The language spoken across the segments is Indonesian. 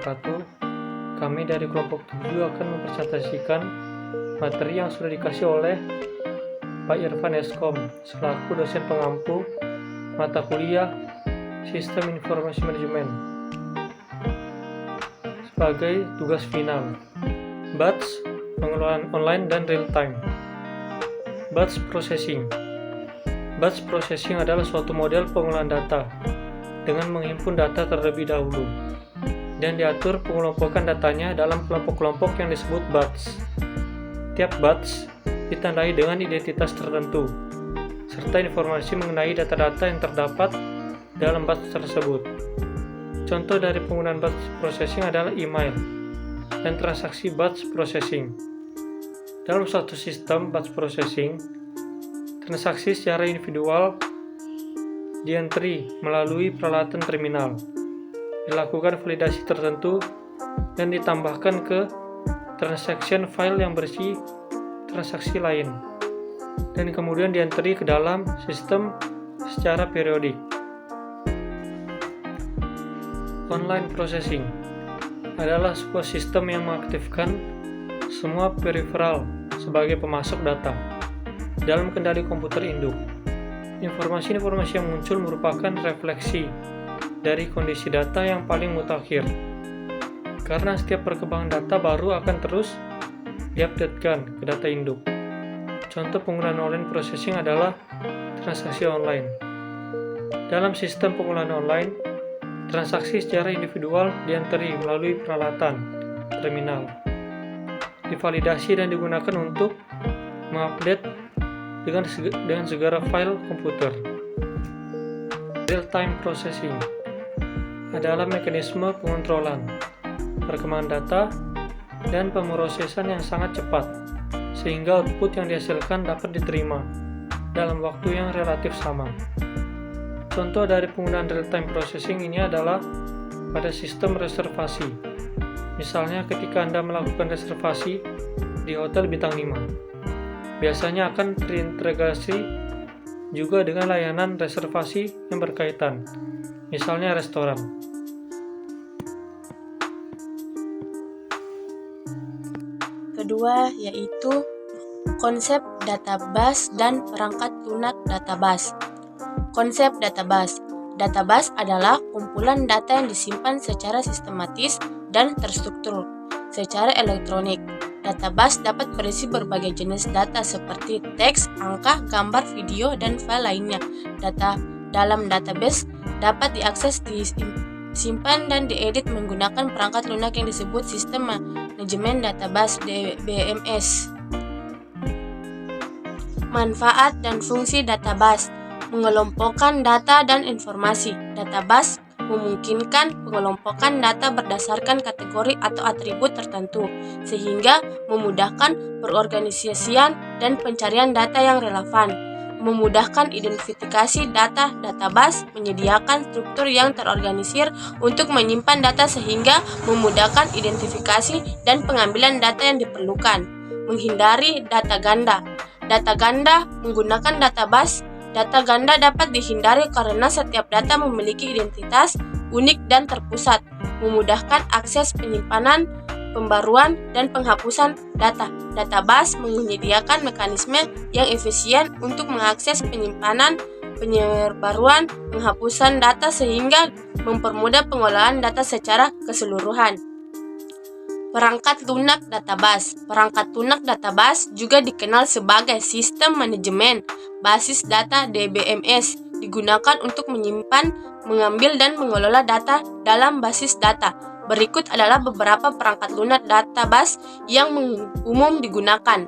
wabarakatuh. Kami dari kelompok 7 akan mempresentasikan materi yang sudah dikasih oleh Pak Irfan Eskom selaku dosen pengampu mata kuliah Sistem Informasi Manajemen sebagai tugas final. Batch, pengelolaan online dan real time. Batch processing. Batch processing adalah suatu model pengolahan data dengan menghimpun data terlebih dahulu dan diatur pengelompokan datanya dalam kelompok-kelompok yang disebut batch. Tiap batch ditandai dengan identitas tertentu serta informasi mengenai data-data yang terdapat dalam batch tersebut. Contoh dari penggunaan batch processing adalah email dan transaksi batch processing. Dalam suatu sistem batch processing, transaksi secara individual di-entry melalui peralatan terminal, dilakukan validasi tertentu, dan ditambahkan ke transaction file yang berisi transaksi lain, dan kemudian di-entry ke dalam sistem secara periodik. Online processing adalah sebuah sistem yang mengaktifkan semua peripheral sebagai pemasok data dalam kendali komputer induk. Informasi-informasi yang muncul merupakan refleksi dari kondisi data yang paling mutakhir. Karena setiap perkembangan data baru akan terus diupdatekan ke data induk. Contoh penggunaan online processing adalah transaksi online. Dalam sistem pengolahan online, transaksi secara individual di-entry melalui peralatan terminal, divalidasi dan digunakan untuk mengupdate dengan segala file komputer. Real-time processing adalah mekanisme pengontrolan perkembangan data dan pemrosesan yang sangat cepat, sehingga output yang dihasilkan dapat diterima dalam waktu yang relatif sama. Contoh dari penggunaan real-time processing ini adalah pada sistem reservasi. Misalnya ketika Anda melakukan reservasi di hotel bintang 5. Biasanya akan terintegrasi juga dengan layanan reservasi yang berkaitan, misalnya restoran. Kedua yaitu konsep database dan perangkat lunak database. Konsep database. Database adalah kumpulan data yang disimpan secara sistematis dan terstruktur secara elektronik. Database dapat berisi berbagai jenis data seperti teks, angka, gambar, video, dan file lainnya. Data dalam database dapat diakses, disimpan, dan diedit menggunakan perangkat lunak yang disebut Sistem Manajemen Database (DBMS). Manfaat dan fungsi database: mengelompokkan data dan informasi. Database memungkinkan pengelompokan data berdasarkan kategori atau atribut tertentu, sehingga memudahkan perorganisasian dan pencarian data yang relevan. Memudahkan identifikasi data. Database menyediakan struktur yang terorganisir untuk menyimpan data sehingga memudahkan identifikasi dan pengambilan data yang diperlukan. Menghindari data ganda. Data ganda menggunakan database. Data ganda dapat dihindari karena setiap data memiliki identitas unik dan terpusat, memudahkan akses penyimpanan, pembaruan, dan penghapusan data. Database menyediakan mekanisme yang efisien untuk mengakses penyimpanan, penyebaruan, penghapusan data sehingga mempermudah pengolahan data secara keseluruhan. Perangkat lunak database. Perangkat lunak database juga dikenal sebagai sistem manajemen basis data (DBMS), digunakan untuk menyimpan, mengambil, dan mengelola data dalam basis data. Berikut adalah beberapa perangkat lunak database yang umum digunakan.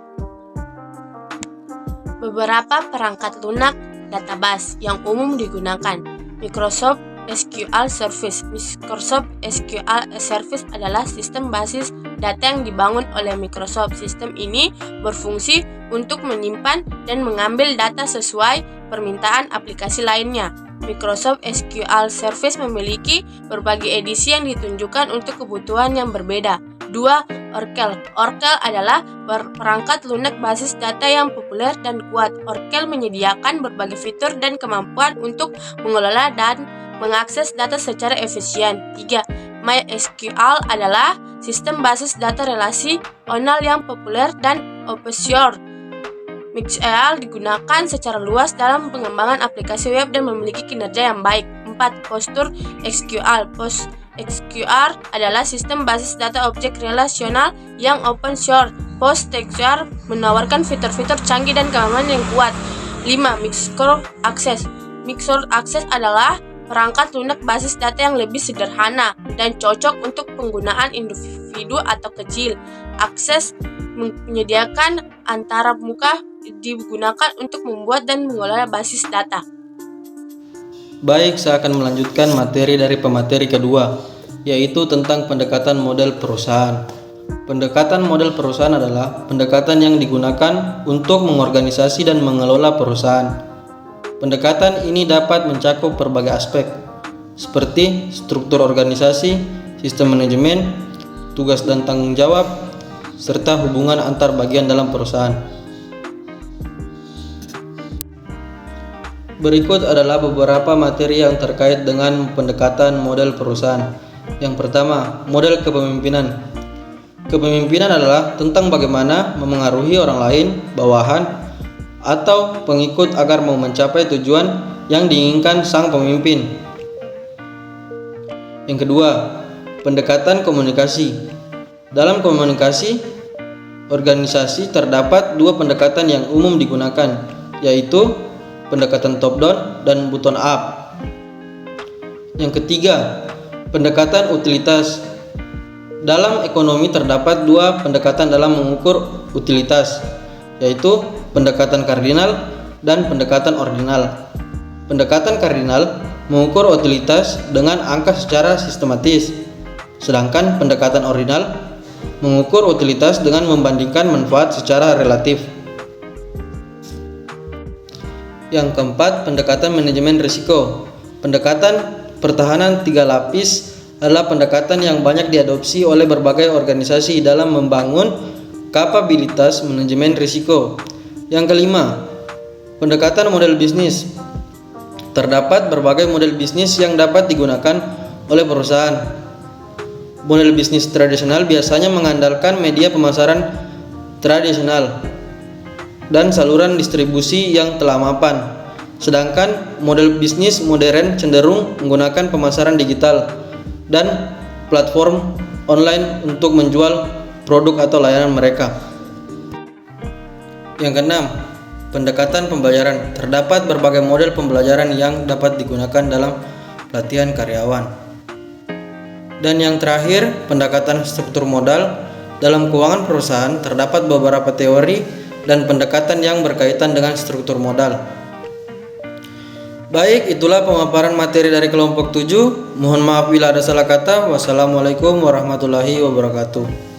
Beberapa perangkat lunak database yang umum digunakan. Microsoft SQL Service. Microsoft SQL Service adalah sistem basis data yang dibangun oleh Microsoft. Sistem ini berfungsi untuk menyimpan dan mengambil data sesuai permintaan aplikasi lainnya. Microsoft SQL Service memiliki berbagai edisi yang ditunjukkan untuk kebutuhan yang berbeda. 2. Oracle. Oracle adalah perangkat lunak basis data yang populer dan kuat. Oracle menyediakan berbagai fitur dan kemampuan untuk mengelola dan mengakses data secara efisien. 3. MySQL adalah sistem basis data relasional yang populer dan open source. MySQL digunakan secara luas dalam pengembangan aplikasi web dan memiliki kinerja yang baik. 4. PostgreSQL. PostgreSQL adalah sistem basis data objek relasional yang open source. PostgreSQL menawarkan fitur-fitur canggih dan keamanan yang kuat. 5. Microaccess. Microaccess adalah perangkat lunak basis data yang lebih sederhana dan cocok untuk penggunaan individu atau kecil. Akses menyediakan antara muka digunakan untuk membuat dan mengelola basis data. Baik, saya akan melanjutkan materi dari pemateri kedua, yaitu tentang pendekatan model perusahaan. Pendekatan model perusahaan adalah pendekatan yang digunakan untuk mengorganisasi dan mengelola perusahaan. Pendekatan ini dapat mencakup berbagai aspek, seperti struktur organisasi, sistem manajemen, tugas dan tanggung jawab, serta hubungan antar bagian dalam perusahaan. Berikut adalah beberapa materi yang terkait dengan pendekatan model perusahaan. Yang pertama, model kepemimpinan. Kepemimpinan adalah tentang bagaimana memengaruhi orang lain, bawahan, atau pengikut agar mau mencapai tujuan yang diinginkan sang pemimpin. Yang kedua, pendekatan komunikasi. Dalam komunikasi organisasi terdapat dua pendekatan yang umum digunakan, yaitu pendekatan top down dan bottom up. Yang ketiga, pendekatan utilitas. Dalam ekonomi terdapat dua pendekatan dalam mengukur utilitas, yaitu pendekatan kardinal dan pendekatan ordinal. Pendekatan kardinal mengukur utilitas dengan angka secara sistematis, sedangkan pendekatan ordinal mengukur utilitas dengan membandingkan manfaat secara relatif. Yang keempat, pendekatan manajemen risiko. Pendekatan pertahanan 3 lapis adalah pendekatan yang banyak diadopsi oleh berbagai organisasi dalam membangun kapabilitas manajemen risiko. Yang kelima, pendekatan model bisnis. Terdapat berbagai model bisnis yang dapat digunakan oleh perusahaan. Model bisnis tradisional biasanya mengandalkan media pemasaran tradisional dan saluran distribusi yang telah mapan. Sedangkan model bisnis modern cenderung menggunakan pemasaran digital dan platform online untuk menjual produk atau layanan mereka. Yang keenam, pendekatan pembelajaran. Terdapat berbagai model pembelajaran yang dapat digunakan dalam pelatihan karyawan. Dan yang terakhir, pendekatan struktur modal. Dalam keuangan perusahaan terdapat beberapa teori dan pendekatan yang berkaitan dengan struktur modal. Baik, itulah pemaparan materi dari kelompok 7. Mohon maaf bila ada salah kata. Wassalamualaikum warahmatullahi wabarakatuh.